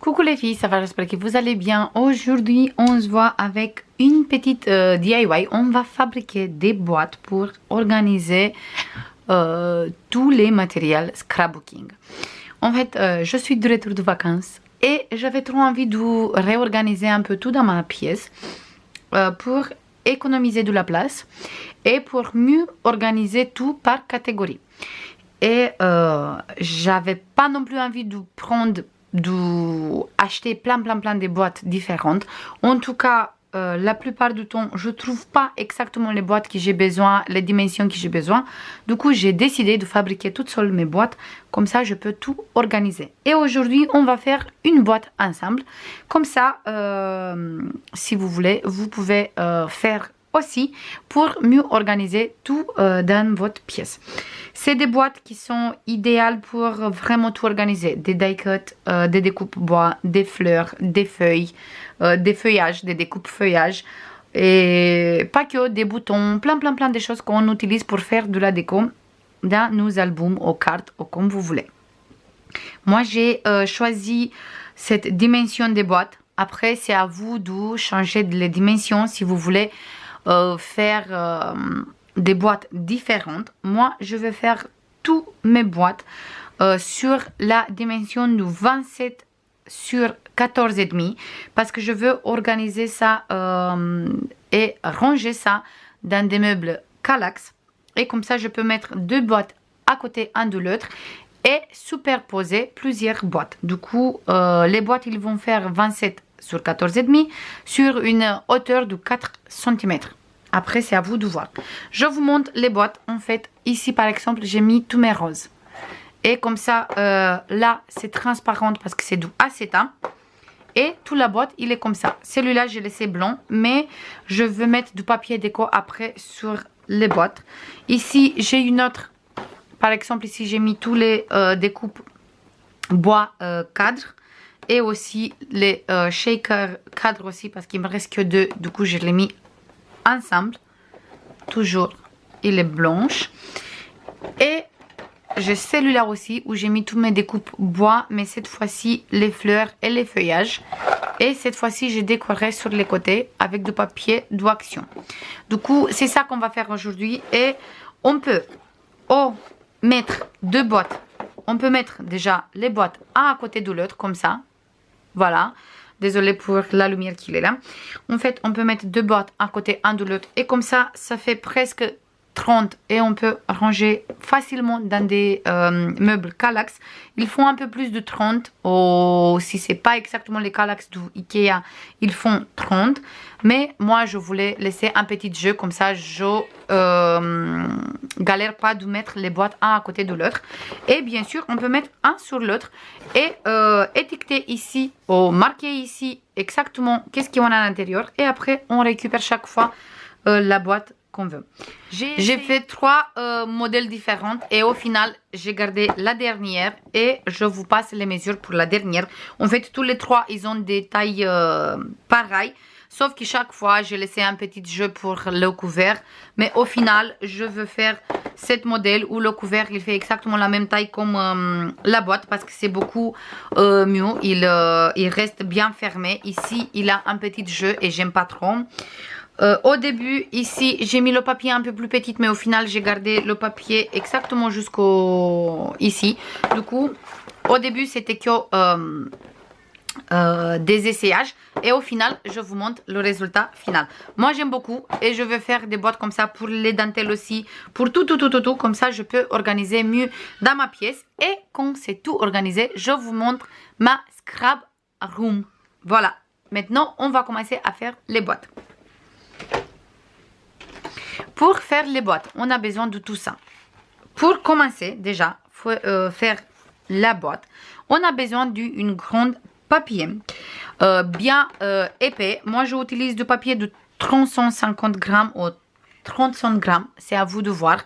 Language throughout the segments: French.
Coucou les filles, ça va, j'espère que vous allez bien. Aujourd'hui, on se voit avec une petite DIY. On va fabriquer des boîtes pour organiser tous les matériels scrapbooking. En fait, je suis de retour de vacances et j'avais trop envie de réorganiser un peu tout dans ma pièce pour économiser de la place et pour mieux organiser tout par catégorie. Et j'avais pas non plus envie de prendre acheter plein de boîtes différentes. En tout cas, la plupart du temps, je trouve pas exactement les boîtes que j'ai besoin, les dimensions que j'ai besoin. Du coup, j'ai décidé de fabriquer toute seule mes boîtes. Comme ça, je peux tout organiser. Et aujourd'hui, on va faire une boîte ensemble. Comme ça, si vous voulez, vous pouvez faire aussi pour mieux organiser tout dans votre pièce. C'est des boîtes qui sont idéales pour vraiment tout organiser. Des die-cuts, des découpes bois, des fleurs, des feuilles, des feuillages, des découpes feuillages. Et pas que des boutons, plein de choses qu'on utilise pour faire de la déco dans nos albums, aux cartes, ou comme vous voulez. Moi, j'ai choisi cette dimension des boîtes. Après, c'est à vous de changer les dimensions si vous voulez faire des boîtes différentes. Moi, je vais faire toutes mes boîtes sur la dimension de 27 sur 14,5 parce que je veux organiser ça et ranger ça dans des meubles Kallax. Et comme ça, je peux mettre deux boîtes à côté un de l'autre et superposer plusieurs boîtes. Du coup, les boîtes, ils vont faire 27 sur 14,5 sur une hauteur de 4 cm. Après, c'est à vous de voir. Je vous montre les boîtes. En fait, ici, par exemple, j'ai mis tous mes roses. Et comme ça, là, c'est transparent parce que c'est du acétate. Et toute la boîte, il est comme ça. Celui-là, j'ai laissé blanc. Mais je veux mettre du papier déco après sur les boîtes. Ici, j'ai une autre. Par exemple, ici, j'ai mis tous les découpes bois cadre. Et aussi les shakers cadres aussi parce qu'il me reste que deux. Du coup, je les mis ensemble. Toujours, il est blanche. Et j'ai celui-là aussi où j'ai mis toutes mes découpes bois. Mais cette fois-ci, les fleurs et les feuillages. Et cette fois-ci, j'ai décoré sur les côtés avec du papier d'action. Du coup, c'est ça qu'on va faire aujourd'hui. Et on peut mettre deux boîtes. On peut mettre déjà les boîtes un à côté de l'autre comme ça. Voilà, désolé pour la lumière qu'il est là. En fait, on peut mettre deux boîtes à côté un de l'autre. Et comme ça, ça fait presque 30. Et on peut ranger facilement dans des meubles Kallax. Ils font un peu plus de 30. Ou si ce n'est pas exactement les Kallax du Ikea, ils font 30. Mais moi, je voulais laisser un petit jeu. Comme ça, je galère pas de mettre les boîtes un à côté de l'autre. Et bien sûr, on peut mettre un sur l'autre. Et étiqueter ici, ou marquer ici exactement qu'est-ce qu'il y a à l'intérieur. Et après, on récupère chaque fois la boîte qu'on veut. J'ai fait trois modèles différents et au final j'ai gardé la dernière et je vous passe les mesures pour la dernière. En fait, tous les trois ils ont des tailles pareilles, sauf que chaque fois j'ai laissé un petit jeu pour le couvert. Mais au final, je veux faire cette modèle où le couvert il fait exactement la même taille comme la boîte parce que c'est beaucoup mieux. Il reste bien fermé. Ici, il a un petit jeu et j'aime pas trop. Au début, ici, j'ai mis le papier un peu plus petit, mais au final, j'ai gardé le papier exactement jusqu'au ici. Du coup, au début, c'était que des essayages. Et au final, je vous montre le résultat final. Moi, j'aime beaucoup et je vais faire des boîtes comme ça pour les dentelles aussi. Pour tout. Comme ça, je peux organiser mieux dans ma pièce. Et quand c'est tout organisé, je vous montre ma scrap room. Voilà. Maintenant, on va commencer à faire les boîtes. Pour faire les boîtes, on a besoin de tout ça. Pour commencer, déjà, faut faire la boîte. On a besoin d'une grande papier bien épais. Moi, j'utilise du papier de 350 grammes ou 35 grammes. C'est à vous de voir.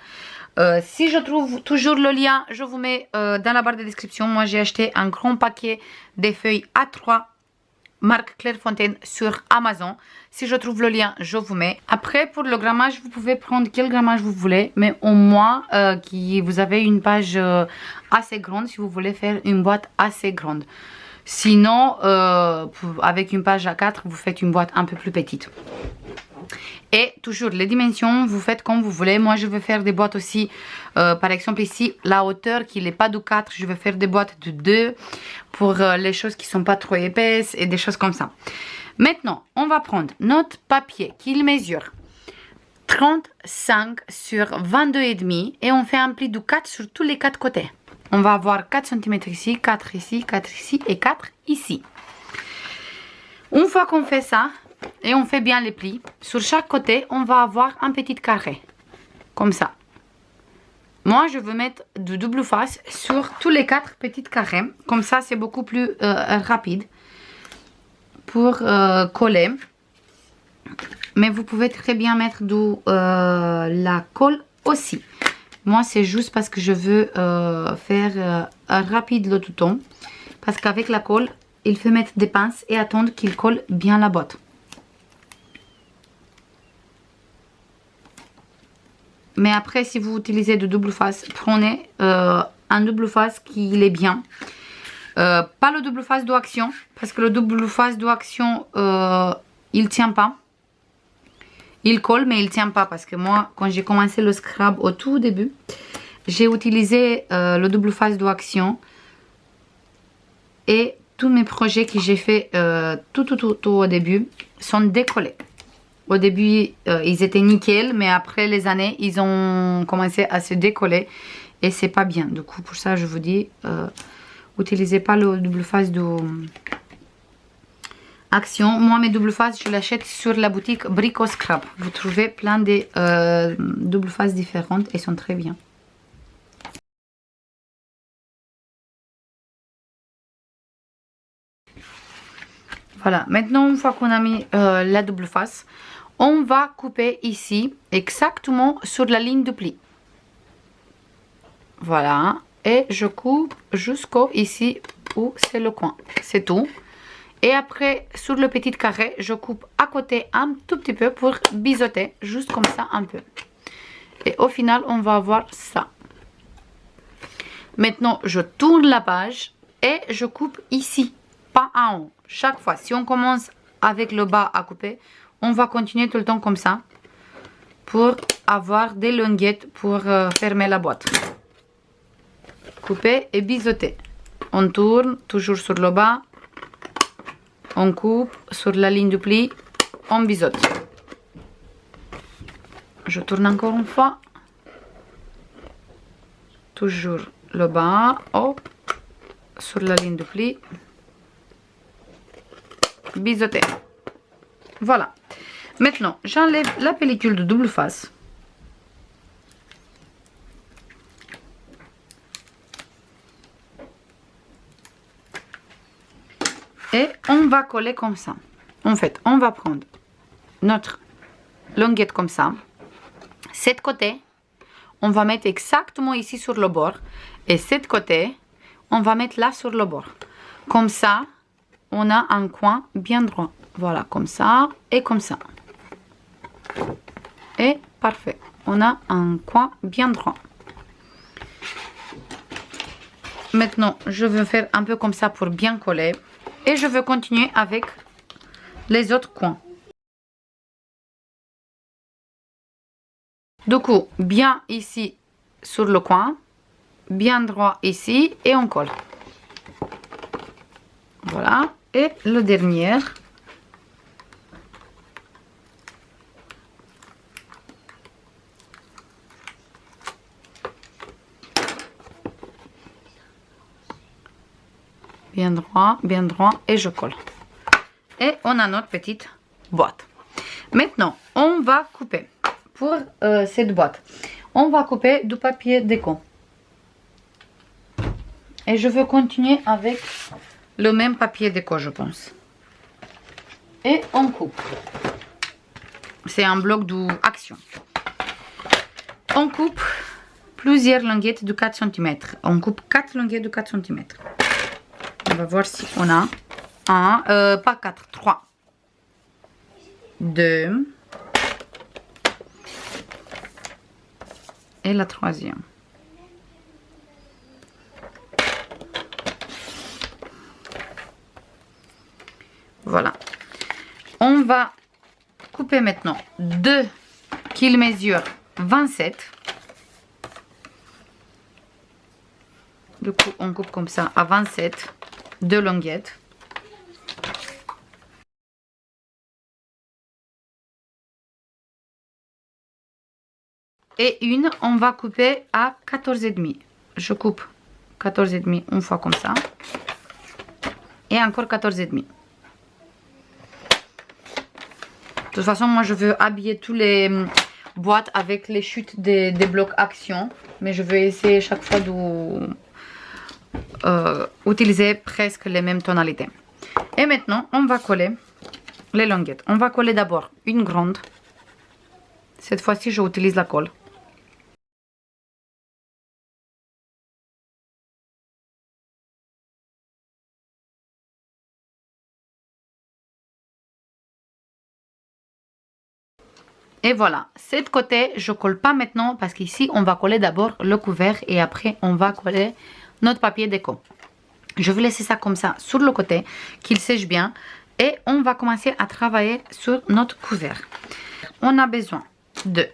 Si je trouve toujours le lien, je vous mets dans la barre de description. Moi, j'ai acheté un grand paquet de feuilles A3 marque Clairefontaine sur Amazon. Si je trouve le lien, je vous mets. Après, pour le grammage, vous pouvez prendre quel grammage vous voulez, mais au moins vous avez une page assez grande si vous voulez faire une boîte assez grande. Sinon, avec une page A4, vous faites une boîte un peu plus petite. Et toujours les dimensions, vous faites comme vous voulez. Moi, je vais faire des boîtes aussi. Par exemple, ici, la hauteur qui n'est pas de 4, je vais faire des boîtes de 2 pour les choses qui ne sont pas trop épaisses et des choses comme ça. Maintenant, on va prendre notre papier qui mesure 35 sur 22,5 et on fait un pli de 4 sur tous les 4 côtés. On va avoir 4 cm ici, 4 ici, 4 ici et 4 ici. Une fois qu'on fait ça, et on fait bien les plis, sur chaque côté, on va avoir un petit carré. Comme ça. Moi, je veux mettre du double face sur tous les 4 petits carrés. Comme ça, c'est beaucoup plus rapide pour coller. Mais vous pouvez très bien mettre de la colle aussi. Moi, c'est juste parce que je veux faire rapide le tout-temps. Parce qu'avec la colle, il faut mettre des pinces et attendre qu'il colle bien la boîte. Mais après, si vous utilisez de double face, prenez un double face qui est bien. Pas le double face d'action, parce que le double face d'action, il tient pas. Il colle, mais il tient pas. Parce que moi, quand j'ai commencé le scrap au tout début, j'ai utilisé le double face d'action. Et tous mes projets que j'ai fait tout au début sont décollés. Au début, ils étaient nickel, mais après les années, ils ont commencé à se décoller et c'est pas bien. Du coup, pour ça, je vous dis, utilisez pas le double face de Action. Moi, mes double faces, je l'achète sur la boutique Brico Scrap. Vous trouvez plein de double faces différentes et sont très bien. Voilà, maintenant une fois qu'on a mis la double face, on va couper ici exactement sur la ligne du pli. Voilà, et je coupe jusqu'au ici où c'est le coin, c'est tout. Et après sur le petit carré, je coupe à côté un tout petit peu pour biseauter, juste comme ça un peu. Et au final, on va avoir ça. Maintenant, je tourne la page et je coupe ici, pas en haut. Chaque fois, si on commence avec le bas à couper, on va continuer tout le temps comme ça pour avoir des longuettes pour fermer la boîte. Couper et biseauter. On tourne toujours sur le bas, on coupe sur la ligne du pli, on biseaute. Je tourne encore une fois, toujours le bas, hop, sur la ligne du pli, biseauter. Voilà. Maintenant, j'enlève la pellicule de double face. Et on va coller comme ça. En fait, on va prendre notre longuette comme ça. Cet côté, on va mettre exactement ici sur le bord. Et cet côté, on va mettre là sur le bord. Comme ça, on a un coin bien droit. Voilà, comme ça et comme ça. Et parfait. On a un coin bien droit. Maintenant, je vais faire un peu comme ça pour bien coller. Et je vais continuer avec les autres coins. Du coup, bien ici sur le coin, bien droit ici et on colle. Voilà. Et le dernier. Bien droit et je colle. Et on a notre petite boîte. Maintenant, on va couper. Pour cette boîte, on va couper du papier déco. Et je veux continuer avec le même papier déco, je pense. Et on coupe. C'est un bloc d'action. On coupe plusieurs longuettes de 4 cm. On coupe 4 longuettes de 4 cm. On va voir si on a pas 4, 3. 2. Et la troisième. On va couper maintenant 2 qui mesurent 27. Du coup, on coupe comme ça à 27, 2 longuettes. Et une, on va couper à 14,5. Je coupe 14,5 une fois comme ça. Et encore 14,5. De toute façon, moi, je veux habiller tous les boîtes avec les chutes des blocs action. Mais je veux essayer chaque fois d'utiliser presque les mêmes tonalités. Et maintenant, on va coller les longuettes. On va coller d'abord une grande. Cette fois-ci, j'utilise la colle. Et voilà, cette côté, je colle pas maintenant parce qu'ici, on va coller d'abord le couvert et après, on va coller notre papier déco. Je vais laisser ça comme ça sur le côté, qu'il sèche bien. Et on va commencer à travailler sur notre couvert. On a besoin de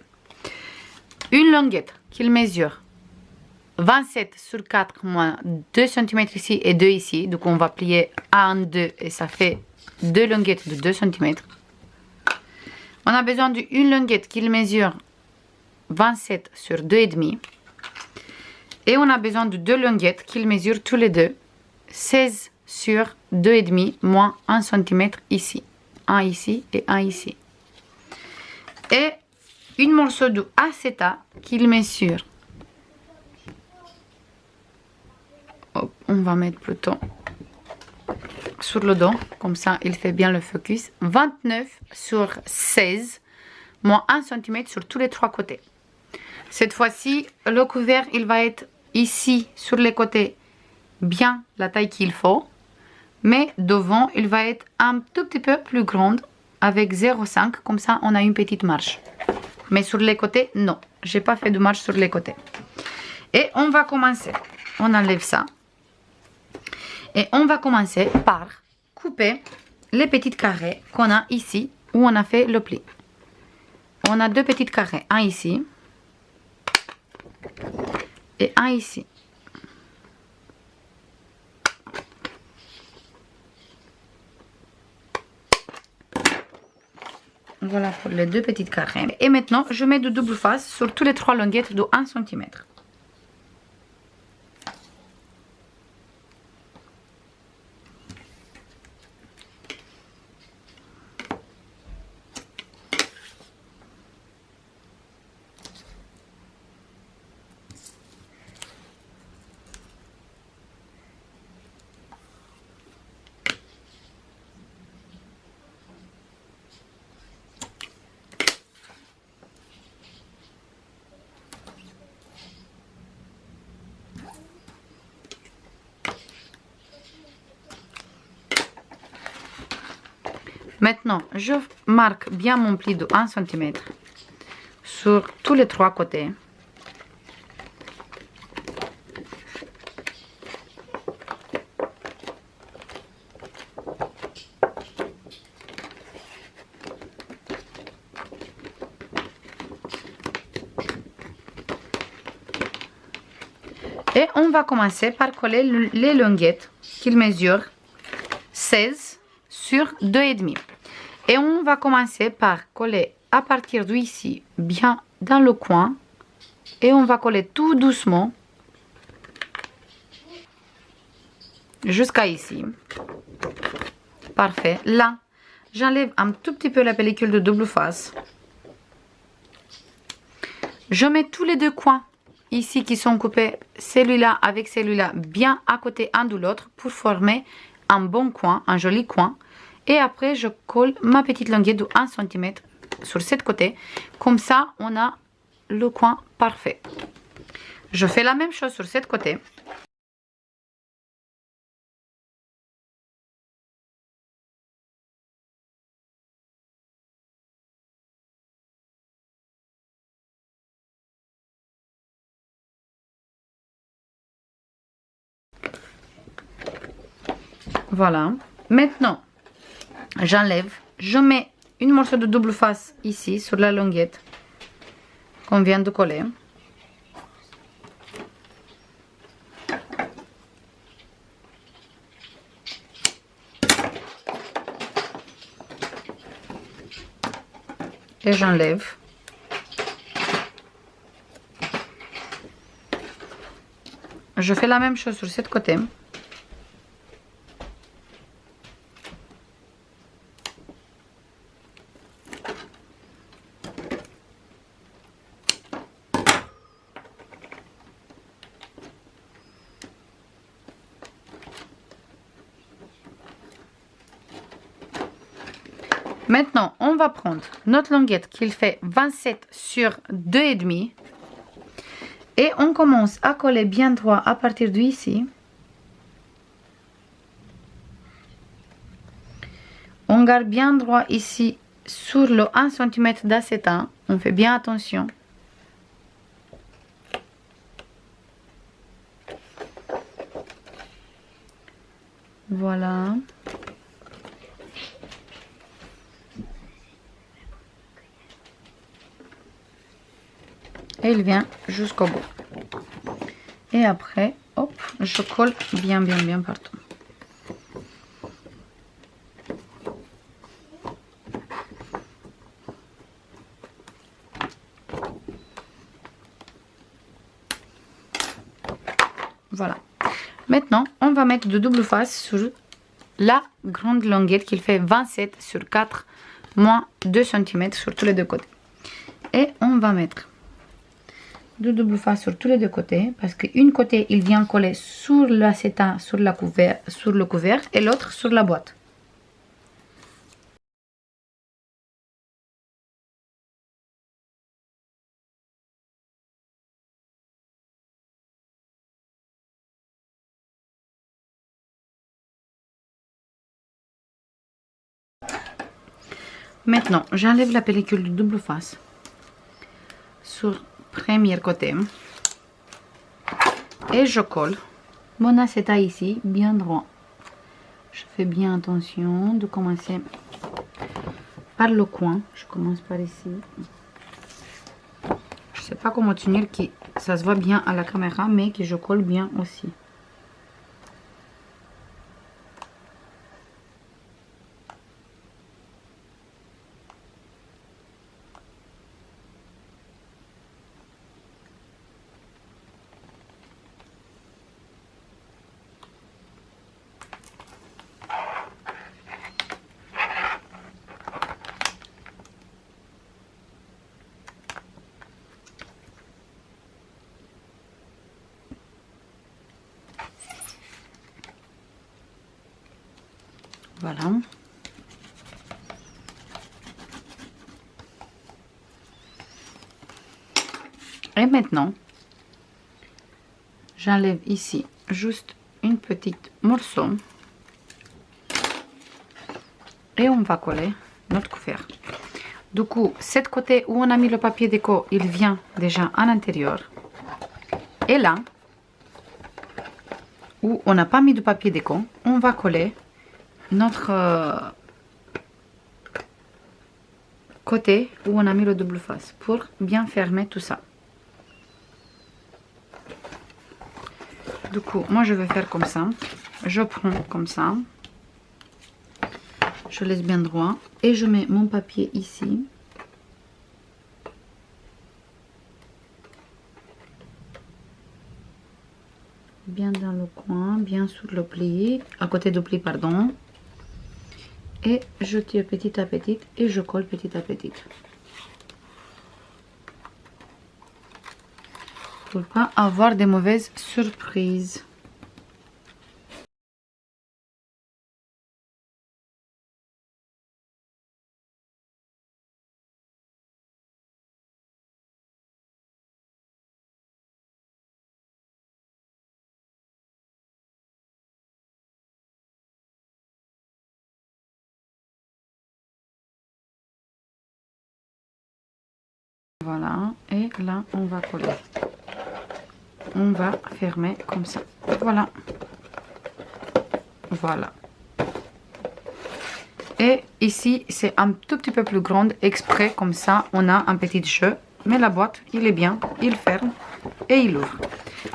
une longuette qui mesure 27 sur 4 moins 2 cm ici et 2 ici. Donc, on va plier 1, 2 et ça fait 2 longuettes de 2 cm. On a besoin d'une longuette qui mesure 27 sur 2,5. Et on a besoin de 2 longuettes qui mesurent tous les deux 16 sur 2,5 moins 1 cm ici. Un ici et un ici. Et une morceau de acétat qui mesure. Hop, on va mettre plutôt sur le dos, comme ça il fait bien le focus. 29 sur 16 moins 1 cm sur tous les 3 côtés. Cette fois-ci, le couvert il va être ici sur les côtés bien la taille qu'il faut, mais devant il va être un tout petit peu plus grande avec 0,5, comme ça on a une petite marge. Mais sur les côtés, non, j'ai pas fait de marge sur les côtés. Et on va commencer, on enlève ça. Et on va commencer par couper les petits carrés qu'on a ici où on a fait le pli. On a 2 petits carrés, un ici et un ici. Voilà pour les 2 petits carrés. Et maintenant, je mets de double face sur tous les 3 longuettes de 1 cm. Maintenant, je marque bien mon pli de 1 cm sur tous les 3 côtés. Et on va commencer par coller les longuettes qui mesurent 16 sur 2,5. Et on va commencer par coller à partir d'ici, bien dans le coin. Et on va coller tout doucement jusqu'à ici. Parfait. Là, j'enlève un tout petit peu la pellicule de double face. Je mets tous les 2 coins ici qui sont coupés, celui-là avec celui-là, bien à côté un de l'autre pour former un bon coin, un joli coin. Et après, je colle ma petite longuette de 1 cm sur ce côté. Comme ça, on a le coin parfait. Je fais la même chose sur ce côté. Voilà. Maintenant, j'enlève, je mets une morceau de double face ici sur la languette qu'on vient de coller. Et j'enlève. Je fais la même chose sur cette côté. Maintenant, on va prendre notre languette qui fait 27 sur 2,5 et on commence à coller bien droit à partir d'ici. On garde bien droit ici sur le 1 cm d'acétate. On fait bien attention. Voilà. Et il vient jusqu'au bout. Et après, hop, je colle bien partout. Voilà. Maintenant, on va mettre de double face sur la grande languette qui fait 27 sur 4 moins 2 cm sur tous les deux côtés. Et on va mettre de double face sur tous les deux côtés parce qu'une côté il vient coller sur l'acétate sur le couvert et l'autre sur la boîte. Maintenant, j'enlève la pellicule de double face sur premier côté et je colle mon acétate ici bien droit. Je fais bien attention de commencer par le coin. Je commence par ici. Je sais pas comment tenir que ça se voit bien à la caméra, mais que je colle bien aussi. Voilà. Et maintenant, j'enlève ici juste une petite morceau et on va coller notre couvert. Du coup, cette côté où on a mis le papier déco, il vient déjà à l'intérieur. Et là, où on n'a pas mis de papier déco, on va coller notre côté où on a mis le double face pour bien fermer tout ça. Du coup, moi je vais faire comme ça. Je prends comme ça. Je laisse bien droit et je mets mon papier ici. Bien dans le coin, bien sur le pli, à côté du pli, pardon. Et je tire petit à petit et je colle petit à petit. Pour pas avoir de mauvaises surprises. Voilà, et là on va coller. On va fermer comme ça. Voilà. Voilà. Et ici, c'est un tout petit peu plus grande, exprès, comme ça, on a un petit jeu. Mais la boîte, il est bien, il ferme et il ouvre.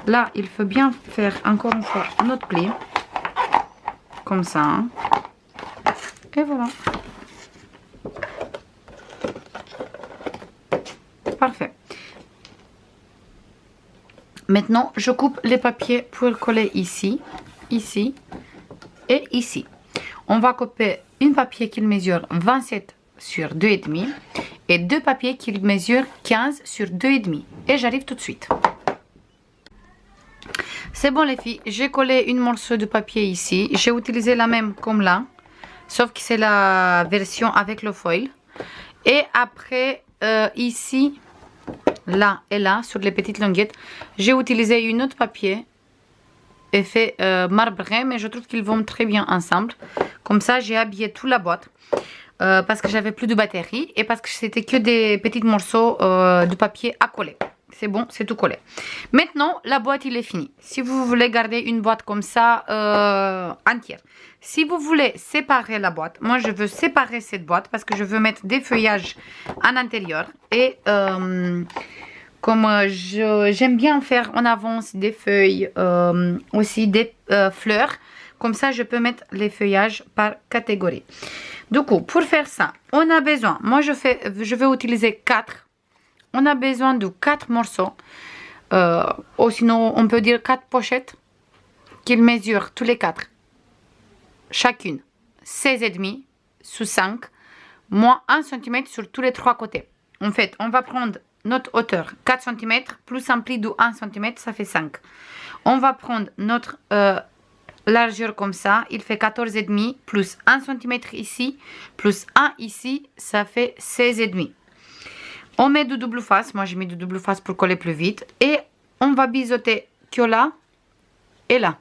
Là, il faut bien faire encore une fois notre pli. Comme ça. Hein. Et voilà. Parfait. Maintenant, je coupe les papiers pour coller ici, ici et ici. On va couper une papier qui mesure 27 sur 2,5 et deux papiers qui mesurent 15 sur 2,5. Et j'arrive tout de suite. C'est bon les filles, j'ai collé une morceau de papier ici. J'ai utilisé la même comme là, sauf que c'est la version avec le foil. Et après, ici, là et là, sur les petites languettes, j'ai utilisé une autre papier effet marbré, mais je trouve qu'ils vont très bien ensemble. Comme ça, j'ai habillé toute la boîte parce que j'avais plus de batterie et parce que c'était que des petits morceaux de papier à coller. C'est bon, c'est tout collé. Maintenant, la boîte, il est fini. Si vous voulez garder une boîte comme ça, entière. Si vous voulez séparer la boîte, moi, je veux séparer cette boîte parce que je veux mettre des feuillages en intérieur. Et comme j'aime bien faire en avance des feuilles, aussi des fleurs. Comme ça, je peux mettre les feuillages par catégorie. Du coup, pour faire ça, on a besoin, moi je vais utiliser 4. On a besoin de 4 morceaux. Ou sinon, on peut dire 4 pochettes qu'ils mesurent tous les 4. Chacune 16,5 sous 5, moins 1 cm sur tous les 3 côtés. En fait, on va prendre notre hauteur 4 cm plus un pli de 1 cm, ça fait 5. On va prendre notre largeur comme ça, il fait 14,5 plus 1 cm ici, plus 1 ici, ça fait 16,5. On met du double face, moi j'ai mis du double face pour coller plus vite. Et on va biseauter que là et là.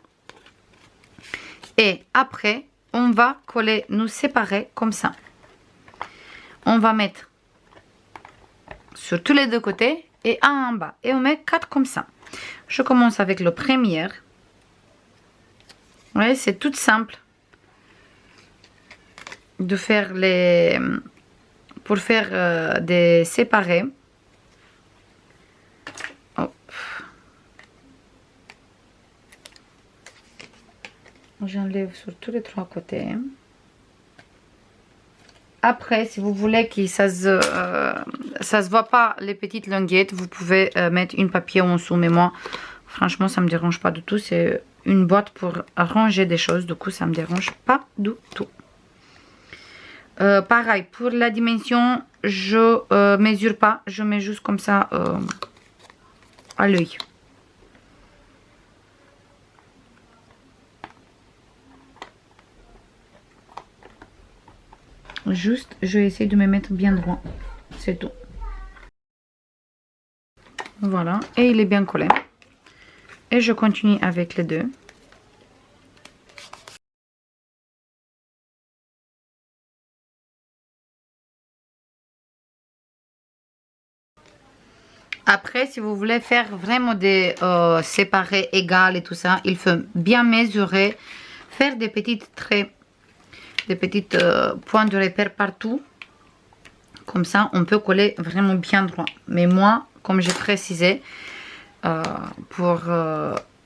Et après, on va coller, nous séparer comme ça. On va mettre sur tous les deux côtés et un en bas. Et on met 4 comme ça. Je commence avec le premier. Vous voyez, c'est tout simple de faire les... pour faire des séparés. Hop. J'enlève sur tous les 3 côtés. Après, si vous voulez que ça se voit pas les petites languettes, vous pouvez mettre une papier en dessous. Mais moi, franchement, ça me dérange pas du tout. C'est une boîte pour ranger des choses. Du coup, ça me dérange pas du tout. Pareil, pour la dimension, je mesure pas. Je mets juste comme ça à l'œil. Juste, je vais essayer de me mettre bien droit. C'est tout. Voilà. Et il est bien collé. Et je continue avec les deux. Après, si vous voulez faire vraiment des séparés égales et tout ça, il faut bien mesurer, faire des petites traits, des petites points de repère partout. Comme ça, on peut coller vraiment bien droit. Mais moi, comme j'ai précisé, pour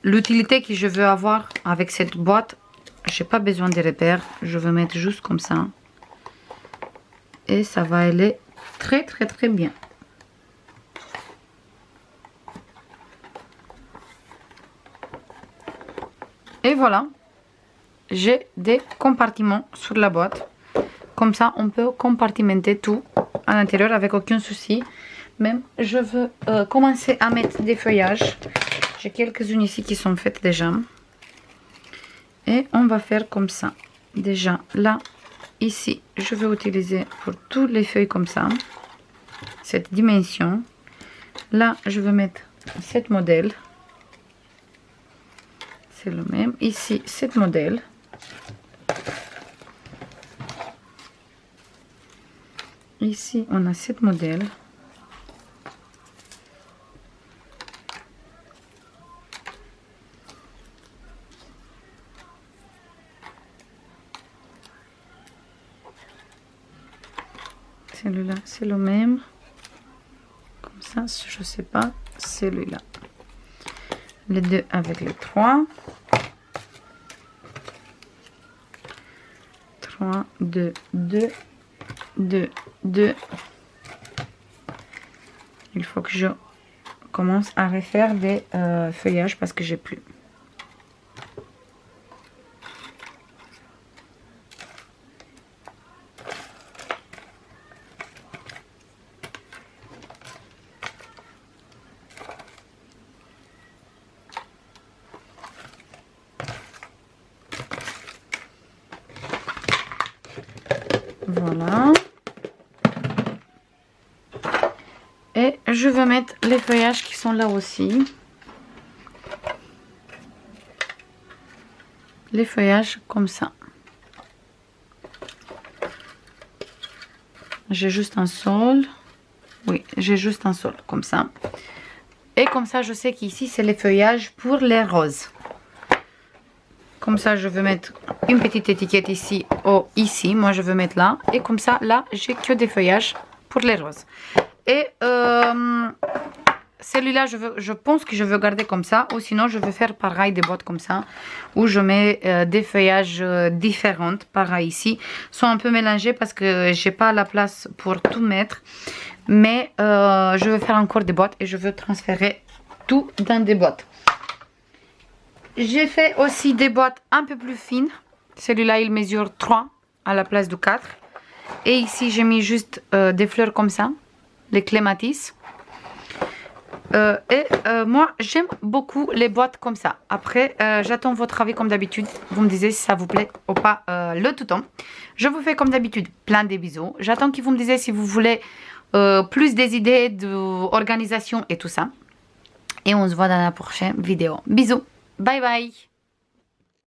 l'utilité que je veux avoir avec cette boîte, j'ai pas besoin de repères. Je vais mettre juste comme ça. Et ça va aller très très très bien. Et voilà, j'ai des compartiments sur la boîte. Comme ça, on peut compartimenter tout à l'intérieur avec aucun souci. Même, je veux commencer à mettre des feuillages. J'ai quelques-unes ici qui sont faites déjà. Et on va faire comme ça. Déjà, là, ici, je vais utiliser pour toutes les feuilles comme ça. Cette dimension. Là, je vais mettre cette modèle. C'est le même. Ici, cette modèle. Ici, on a cette modèle. Celui-là, c'est le même. Comme ça, je sais pas. Celui-là. Les deux avec les 3. 3, 2, 2, 2, 2. Il faut que je commence à refaire des feuillages parce que j'ai plus. Voilà. Et je vais mettre les feuillages qui sont là aussi. Les feuillages comme ça. J'ai juste un sol. Oui, j'ai juste un sol comme ça. Et comme ça, je sais qu'ici, c'est les feuillages pour les roses. Comme ça, je vais mettre une petite étiquette ici ou ici. Moi, je vais mettre là. Et comme ça, là, j'ai que des feuillages pour les roses. Et celui-là, je pense que je veux garder comme ça. Ou sinon, je vais faire pareil des boîtes comme ça. Où je mets des feuillages différents. Pareil ici. Sont un peu mélangés parce que j'ai pas la place pour tout mettre. Mais je vais faire encore des boîtes. Et je veux transférer tout dans des boîtes. J'ai fait aussi des boîtes un peu plus fines. Celui-là, il mesure 3 à la place de 4. Et ici, j'ai mis juste des fleurs comme ça. Les clématis. Moi, j'aime beaucoup les boîtes comme ça. Après, j'attends votre avis comme d'habitude. Vous me disiez si ça vous plaît ou pas le tout temps. Je vous fais comme d'habitude plein de bisous. J'attends que vous me disiez si vous voulez plus des idées d'organisation et tout ça. Et on se voit dans la prochaine vidéo. Bisous. Bye bye.